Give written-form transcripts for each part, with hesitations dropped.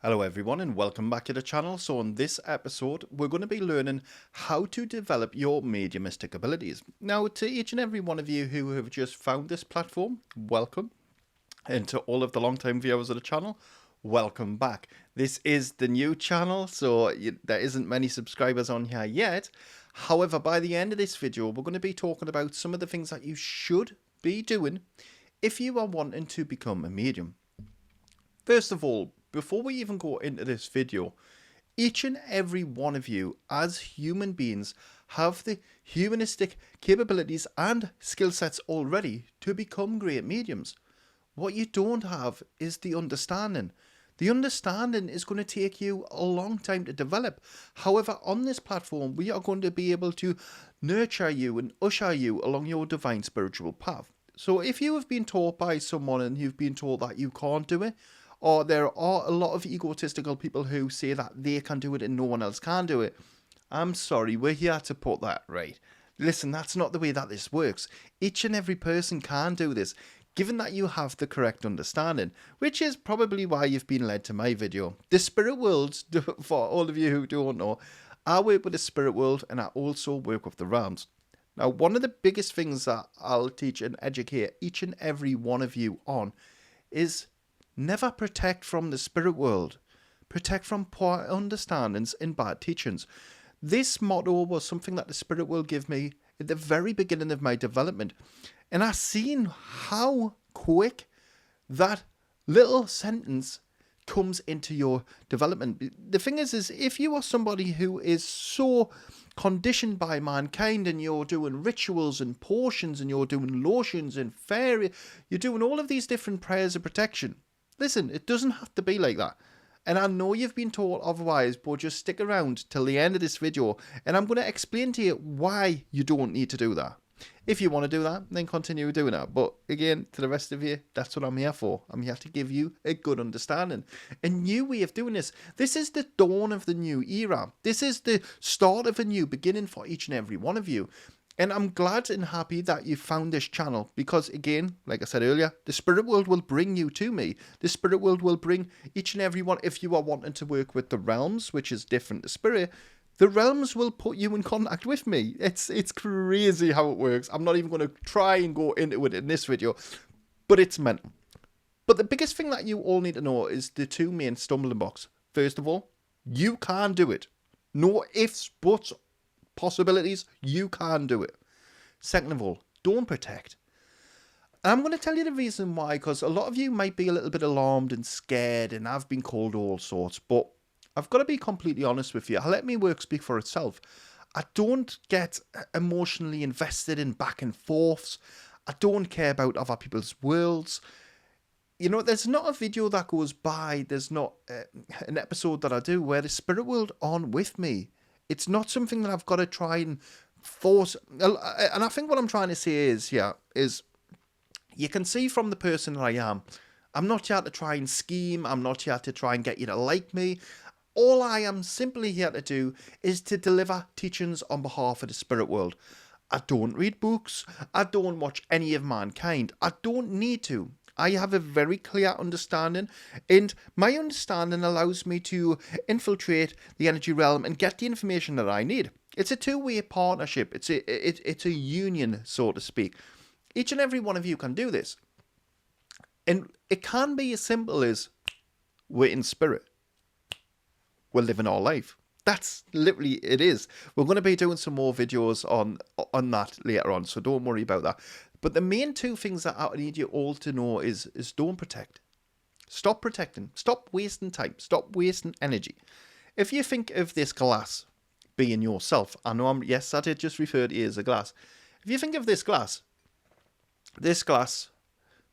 Hello everyone and welcome back to the channel. So in this episode we're going to be learning how to develop your mediumistic abilities. Now to each and every one of you who have just found this platform, welcome. And to all of the long-time viewers of the channel, welcome back. This is the new channel, so there isn't many subscribers on here yet. However, by the end of this video we're going to be talking about some of the things that you should be doing if you are wanting to become a medium. First of all, before we even go into this video, each and every one of you as human beings have the humanistic capabilities and skill sets already to become great mediums. What you don't have is the understanding. The understanding is going to take you a long time to develop. However, on this platform, we are going to be able to nurture you and usher you along your divine spiritual path. So if you have been taught by someone and you've been told that you can't do it, or there are a lot of egotistical people who say that they can do it and no one else can do it, I'm sorry, we're here to put that right. Listen, that's not the way that this works. Each and every person can do this, given that you have the correct understanding, which is probably why you've been led to my video. The spirit worlds, for all of you who don't know, I work with the spirit world and I also work with the realms. Now, one of the biggest things that I'll teach and educate each and every one of you on is never protect from the spirit world. Protect from poor understandings and bad teachings. This motto was something that the spirit world gave me at the very beginning of my development. And I've seen how quick that little sentence comes into your development. The thing is if you are somebody who is so conditioned by mankind and you're doing rituals and potions and you're doing lotions and fairy, you're doing all of these different prayers of protection. Listen, it doesn't have to be like that. And I know you've been taught otherwise, but just stick around till the end of this video and I'm going to explain to you why you don't need to do that. If you want to do that, then continue doing that. But again, to the rest of you, that's what I'm here for. I'm here to give you a good understanding. A new way of doing this. This is the dawn of the new era. This is the start of a new beginning for each and every one of you. And I'm glad and happy that you found this channel because, again, like I said earlier, the spirit world will bring you to me. The spirit world will bring each and every one. If you are wanting to work with the realms, which is different to spirit, the realms will put you in contact with me. It's crazy how it works. I'm not even going to try and go into it in this video, but it's mental. But the biggest thing that you all need to know is the two main stumbling blocks. First of all, you can do it. No ifs, buts, possibilities, you can do it. Second of all, don't protect. And I'm going to tell you the reason why, because a lot of you might be a little bit alarmed and scared, and I've been called all sorts, but I've got to be completely honest with you. Let me work speak for itself. I don't get emotionally invested in back and forths. I don't care about other people's worlds. You know, there's not a video that goes by, there's not an episode that I do where the spirit world aren't with me. It's not something that I've got to try and force. And I think what I'm trying to say is you can see from the person that I am, I'm not here to try and scheme. I'm not here to try and get you to like me. All I am simply here to do is to deliver teachings on behalf of the spirit world. I don't read books. I don't watch any of mankind. I don't need to. I have a very clear understanding, and my understanding allows me to infiltrate the energy realm and get the information that I need. It's a two-way partnership. It's a union, so to speak. Each and every one of you can do this. And it can be as simple as we're in spirit. We're living our life. That's literally it is. We're going to be doing some more videos on that later on, so don't worry about that. But the main two things that I need you all to know is don't protect. Stop protecting. Stop wasting time. Stop wasting energy. If you think of this glass being yourself, I know yes, I did just refer to it as a glass. If you think of this glass,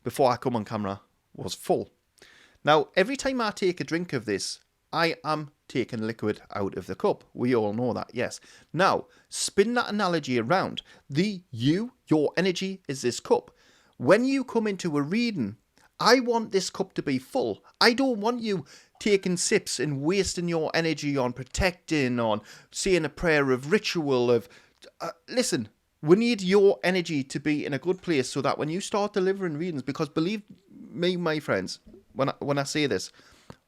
before I come on camera, was full. Now, every time I take a drink of this, I am taking liquid out of the cup. We all know that, yes. Now, spin that analogy around. Your energy is this cup. When you come into a reading, I want this cup to be full. I don't want you taking sips and wasting your energy on protecting, on saying a prayer of ritual, of... listen, we need your energy to be in a good place so that when you start delivering readings, because believe me, my friends, when I say this,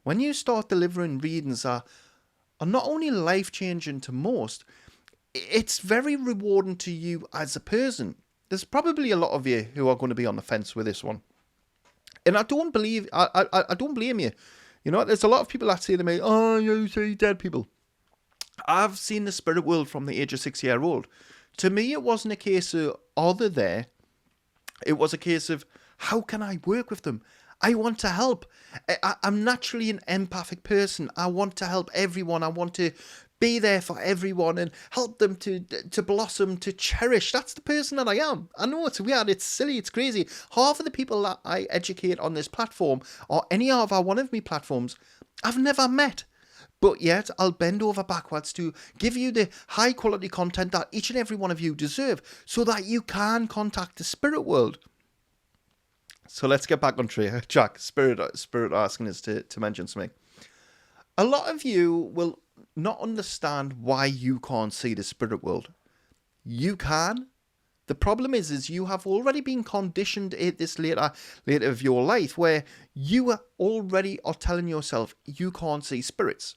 when you start delivering readings that are not only life-changing to most, it's very rewarding to you as a person. There's probably a lot of you who are going to be on the fence with this one. And I don't blame you. You know, there's a lot of people that say to me, oh, you see dead people. I've seen the spirit world from the age of 6-year-old. To me, it wasn't a case of, are they there? It was a case of, how can I work with them? I want to help. I'm naturally an empathic person. I want to help everyone. I want to be there for everyone and help them to blossom, to cherish. That's the person that I am. I know it's weird, it's silly, it's crazy. Half of the people that I educate on this platform or any of our one of me platforms, I've never met. But yet, I'll bend over backwards to give you the high quality content that each and every one of you deserve so that you can contact the spirit world. So let's get back on track. Jack, spirit asking us to mention something. A lot of you will not understand why you can't see the spirit world. You can. The problem is you have already been conditioned at this later of your life where you already are telling yourself you can't see spirits.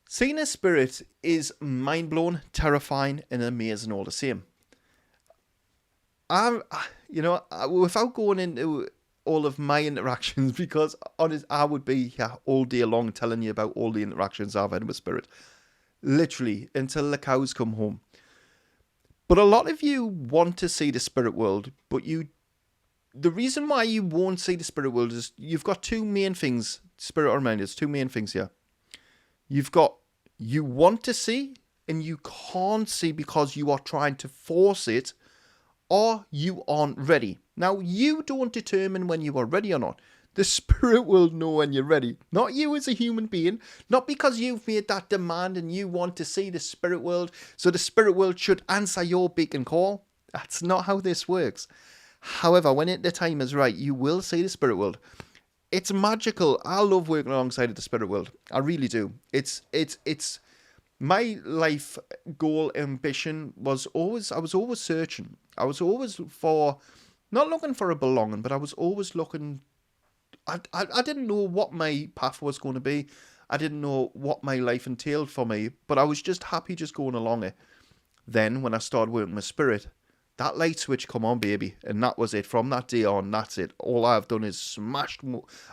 Seeing a spirit is mind-blowing, terrifying, and amazing all the same. Without going into all of my interactions, because honest, I would be here all day long telling you about all the interactions I've had with spirit, literally until the cows come home. But a lot of you want to see the spirit world, but the reason why you won't see the spirit world is you've got two main things. Spirit reminders, two main things here. You've got you want to see and you can't see because you are trying to force it, or you aren't ready. Now, you don't determine when you are ready or not. The spirit will know when you're ready. Not you as a human being. Not because you've made that demand and you want to see the spirit world, so the spirit world should answer your beacon call. That's not how this works. However, when the time is right, you will see the spirit world. It's magical. I love working alongside of the spirit world. I really do. It's my life goal, ambition I was always searching. I was always not looking for a belonging, but I was always looking. I didn't know what my path was going to be. I didn't know what my life entailed for me, but I was just happy just going along it. Then when I started working with spirit, that light switch come on, baby, and that was it. From that day on, that's it. All I've done is smashed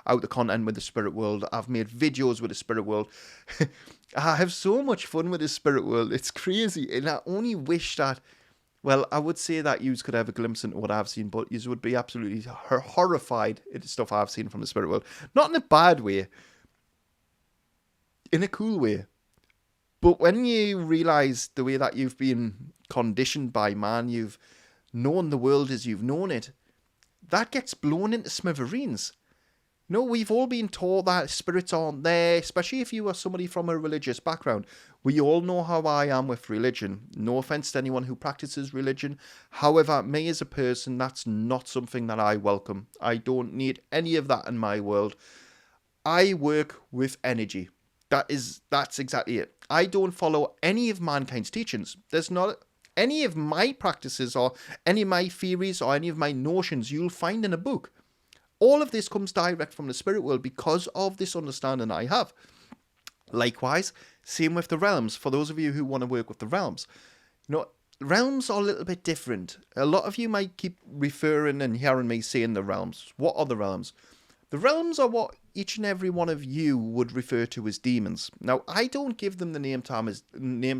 out the content with the spirit world. I've made videos with the spirit world. I have so much fun with the spirit world. It's crazy, and I only wish that, well, I would say that you could have a glimpse into what I've seen, but you would be absolutely horrified at the stuff I've seen from the spirit world. Not in a bad way, in a cool way. But when you realise the way that you've been conditioned by man, you've known the world as you've known it, that gets blown into smithereens. No, we've all been taught that spirits aren't there, especially if you are somebody from a religious background. We all know how I am with religion. No offence to anyone who practices religion. However, me as a person, that's not something that I welcome. I don't need any of that in my world. I work with energy. That's exactly it. I don't follow any of mankind's teachings. There's not any of my practices or any of my theories or any of my notions you'll find in a book. All of this comes direct from the spirit world because of this understanding I have. Likewise, same with the realms. For those of you who want to work with the realms, realms are a little bit different. A lot of you might keep referring and hearing me saying the realms. What are the realms? The realms are what each and every one of you would refer to as demons. Now, I don't give them the name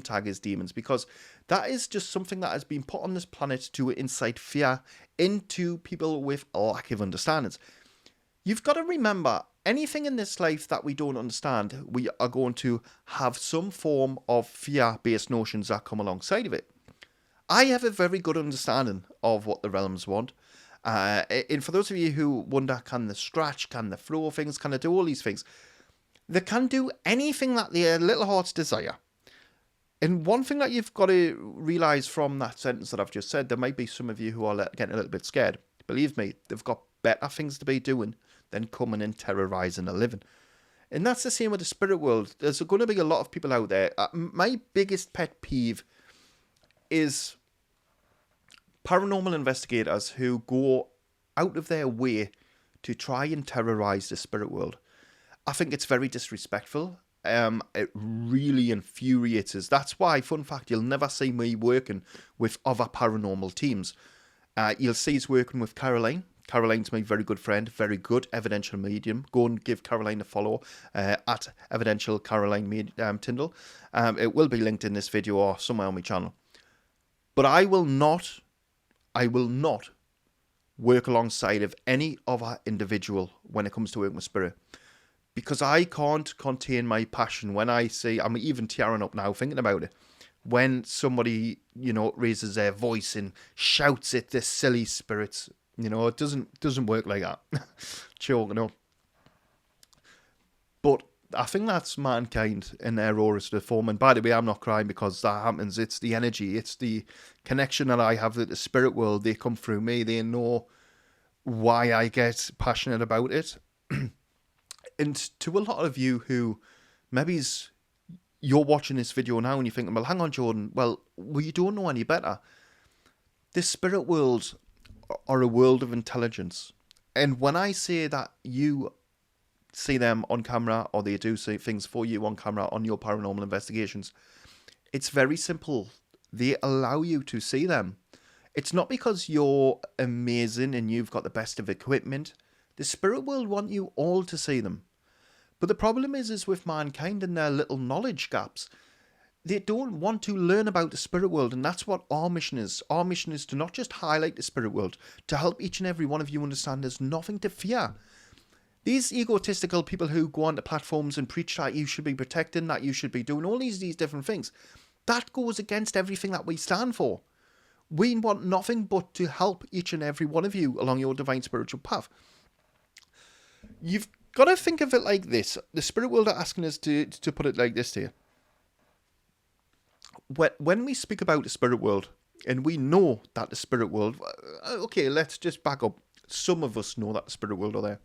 tag as demons because that is just something that has been put on this planet to incite fear into people with a lack of understandings. You've got to remember, anything in this life that we don't understand, we are going to have some form of fear-based notions that come alongside of it. I have a very good understanding of what the realms want. And for those of you who wonder, can they scratch, can they throw things, can they do all these things? They can do anything that their little hearts desire. And one thing that you've got to realise from that sentence that I've just said, there might be some of you who are getting a little bit scared. Believe me, they've got better things to be doing than coming and terrorising a living. And that's the same with the spirit world. There's going to be a lot of people out there. My biggest pet peeve is paranormal investigators who go out of their way to try and terrorise the spirit world. I think it's very disrespectful. It really infuriates us. That's why, fun fact, you'll never see me working with other paranormal teams. You'll see us working with Caroline. Caroline's my very good friend, very good evidential medium. Go and give Caroline a follow at evidential Caroline Tyndall. It will be linked in this video or somewhere on my channel. But I will not work alongside of any other individual when it comes to working with spirit. Because I can't contain my passion when I see, I'm even tearing up now thinking about it, when somebody, raises their voice and shouts at the silly spirits. It doesn't work like that. Choking up. But I think that's mankind in their rawest form. And by the way, I'm not crying because that happens. It's the energy. It's the connection that I have with the spirit world. They come through me. They know why I get passionate about it. And to a lot of you who maybe you're watching this video now and you're thinking, well, hang on, Jordan. Well, you don't know any better. The spirit world are a world of intelligence. And when I say that you see them on camera or they do see things for you on camera on your paranormal investigations, it's very simple. They allow you to see them. It's not because you're amazing and you've got the best of equipment. The spirit world want you all to see them. But the problem is with mankind and their little knowledge gaps. They don't want to learn about the spirit world, and that's what our mission is. Our mission is to not just highlight the spirit world, to help each and every one of you understand there's nothing to fear. These egotistical people who go onto platforms and preach that you should be protecting, that you should be doing all these different things, that goes against everything that we stand for. We want nothing but to help each and every one of you along your divine spiritual path. You've got to think of it like this. The spirit world are asking us to put it like this here. When we speak about the spirit world, and we know that the spirit world, okay, let's just back up. Some of us know that the spirit world are there.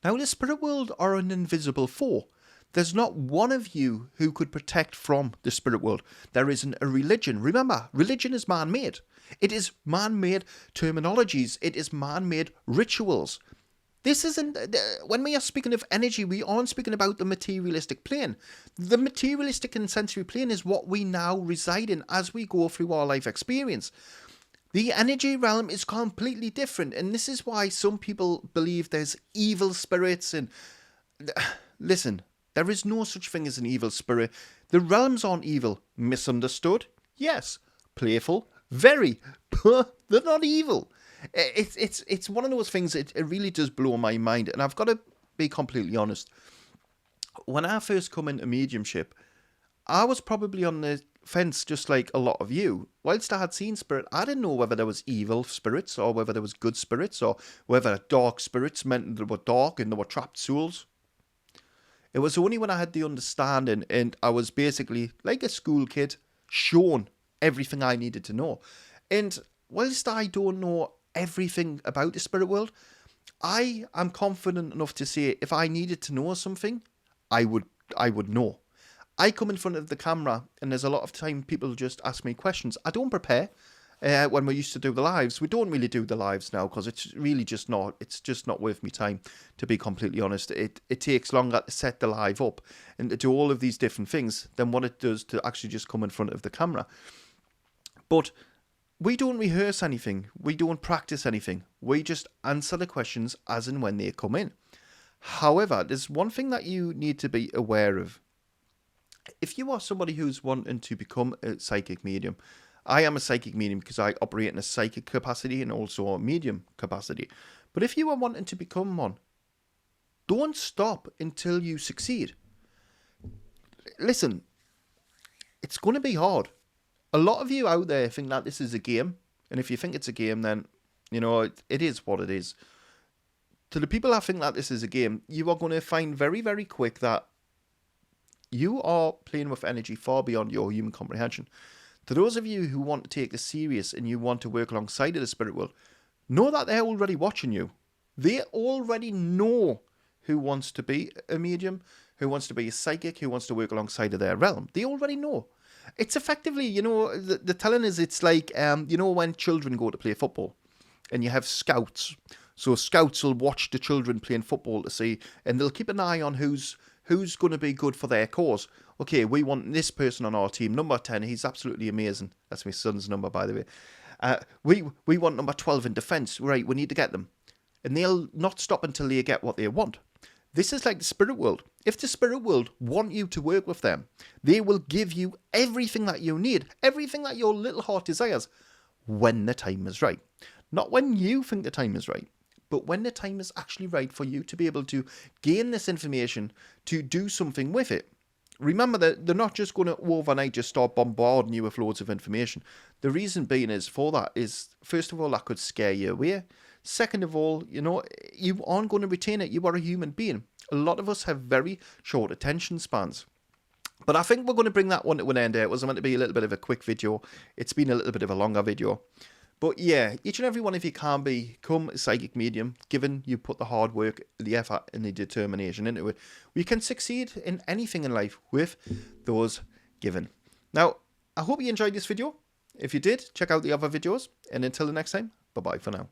Now, the spirit world are an invisible foe. There's not one of you who could protect from the spirit world. There isn't a religion. Remember, religion is man-made. It is man-made terminologies. It is man-made rituals. This isn't, when we are speaking of energy, we aren't speaking about the materialistic plane. The materialistic and sensory plane is what we now reside in as we go through our life experience. The energy realm is completely different, and this is why some people believe there's evil spirits. And listen, there is no such thing as an evil spirit. The realms aren't evil. Misunderstood? Yes. Playful? Very. But they're not evil. It's one of those things, it really does blow my mind. And I've got to be completely honest. When I first come into mediumship, I was probably on the fence just like a lot of you. Whilst I had seen spirit, I didn't know whether there was evil spirits or whether there was good spirits or whether dark spirits meant they were dark and they were trapped souls. It was only when I had the understanding and I was basically like a school kid shown everything I needed to know. And whilst I don't know everything about the spirit world, I am confident enough to say if I needed to know something, I would know. I come in front of the camera and there's a lot of time people just ask me questions. I don't prepare. When we used to do the lives, we don't really do the lives now because it's really just not worth me time, to be completely honest. It takes longer to set the live up and to do all of these different things than what it does to actually just come in front of the camera. But we don't rehearse anything. We don't practice anything. We just answer the questions as and when they come in. However, there's one thing that you need to be aware of. If you are somebody who's wanting to become a psychic medium, I am a psychic medium because I operate in a psychic capacity and also a medium capacity. But if you are wanting to become one, don't stop until you succeed. Listen, it's going to be hard. A lot of you out there think that this is a game. And if you think it's a game, then, it is what it is. To the people that think that this is a game, you are going to find very, very quick that you are playing with energy far beyond your human comprehension. To those of you who want to take this serious and you want to work alongside of the spirit world, know that they're already watching you. They already know who wants to be a medium, who wants to be a psychic, who wants to work alongside of their realm. They already know. It's effectively, the telling is it's like, when children go to play football and you have scouts. So scouts will watch the children playing football to see, and they'll keep an eye on who's going to be good for their cause. Okay, we want this person on our team. Number 10, he's absolutely amazing. That's my son's number, by the way. We want number 12 in defence. Right, we need to get them. And they'll not stop until they get what they want. This is like the spirit world. If the spirit world want you to work with them, they will give you everything that you need, everything that your little heart desires, when the time is right. Not when you think the time is right, but when the time is actually right for you to be able to gain this information, to do something with it. Remember that they're not just going to overnight just start bombarding you with loads of information. The reason being is for that is, first of all, that could scare you away. Second of all, you aren't going to retain it. You are a human being. A lot of us have very short attention spans. But I think we're going to bring that one to an end here. It was meant to be a little bit of a quick video. It's been a little bit of a longer video. But yeah, each and every one of you can become a psychic medium, given you put the hard work, the effort and the determination into it. We can succeed in anything in life with those given. Now, I hope you enjoyed this video. If you did, check out the other videos. And until the next time, bye-bye for now.